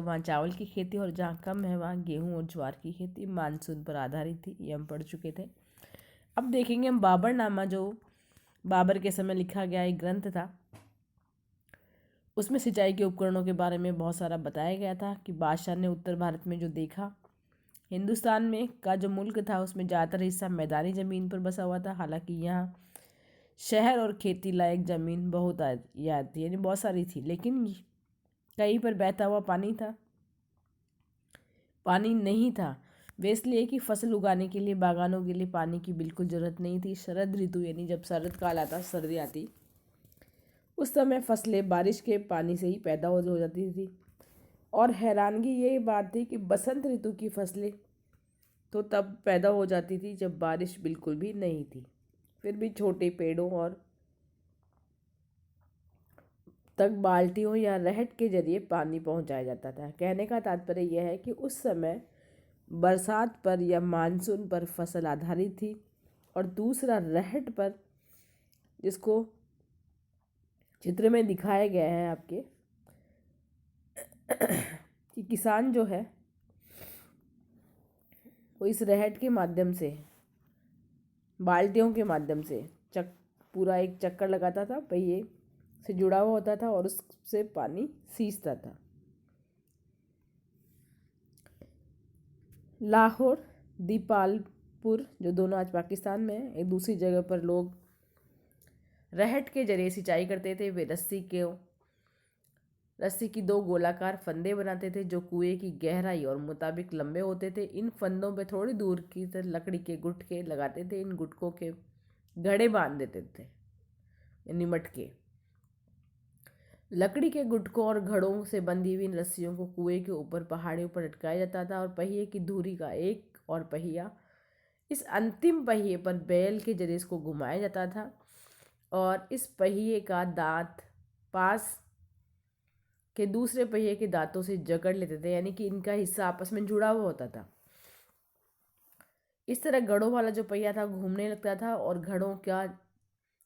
वहाँ चावल की खेती, और जहाँ कम है वहाँ गेहूँ और ज्वार की खेती मानसून पर आधारित थी। ये हम पढ़ चुके थे। अब देखेंगे हम बाबरनामा, जो बाबर के समय लिखा गया एक ग्रंथ था। उसमें सिंचाई के उपकरणों के बारे में बहुत सारा बताया गया था कि बादशाह ने उत्तर भारत में जो देखा, हिंदुस्तान में का जो मुल्क था उसमें ज़्यादातर हिस्सा मैदानी ज़मीन पर बसा हुआ था। हालांकि यहाँ शहर और खेती लायक ज़मीन बहुत याद थी, यानी बहुत सारी थी, लेकिन कहीं पर बहता हुआ पानी नहीं था। वे इसलिए कि फसल उगाने के लिए बागानों के लिए पानी की बिल्कुल ज़रूरत नहीं थी। शरद ऋतु यानी जब शरद काल आता, सर्दी आती, उस समय फसलें बारिश के पानी से ही पैदा हो जाती थी। और हैरानगी ये बात थी कि बसंत ऋतु की फसलें तो तब पैदा हो जाती थी जब बारिश बिल्कुल भी नहीं थी। फिर भी छोटे पेड़ों और तक बाल्टियों या रहट के जरिए पानी पहुंचाया जाता था। कहने का तात्पर्य यह है कि उस समय बरसात पर या मानसून पर फसल आधारित थी, और दूसरा रहट पर, जिसको चित्र में दिखाया गया है आपके कि किसान जो है वो इस रहट के माध्यम से, बाल्टियों के माध्यम से पूरा एक चक्कर लगाता था, पहिए से जुड़ा हुआ होता था और उससे पानी सींचता था। लाहौर, दीपालपुर, जो दोनों आज पाकिस्तान में है, एक दूसरी जगह पर लोग रहट के जरिए सिंचाई करते थे। वे रस्सी की 2 गोलाकार फंदे बनाते थे जो कुएं की गहराई और मुताबिक लंबे होते थे। इन फंदों पर थोड़ी दूर की तरफ लकड़ी के गुटके लगाते थे। इन गुटकों के घड़े बांध देते थे, यानी मटके। लकड़ी के गुटकों और घड़ों से बंधी हुई इन रस्सियों को कुएं के ऊपर पहाड़ियों पर लटकाया जाता था, और पहिए की धुरी का एक और पहिया, इस अंतिम पहिए पर बैल के जरिए इसको घुमाया जाता था, और इस पहिए का दांत पास के दूसरे पहिए के दांतों से जकड़ लेते थे, यानी कि इनका हिस्सा आपस में जुड़ा हुआ होता था। इस तरह घड़ों वाला जो पहिया था घूमने लगता था, और घड़ों का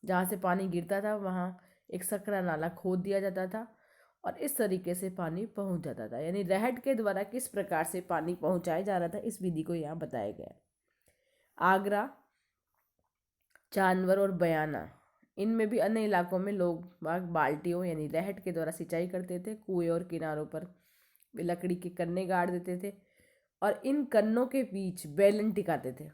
जहाँ से पानी गिरता था वहाँ एक सकरा नाला खोद दिया जाता था, और इस तरीके से पानी पहुँच जाता था। यानी रहट के द्वारा किस प्रकार से पानी पहुँचाया जा रहा था, इस विधि को यहाँ बताया गया है। आगरा, जानवर और बयाना, इनमें भी अन्य इलाकों में लोग बाल्टियों यानी रहट के द्वारा सिंचाई करते थे। कुएं और किनारों पर वे लकड़ी के कन्ने गाड़ देते थे, और इन कन्नों के बीच बेलन टिकाते थे।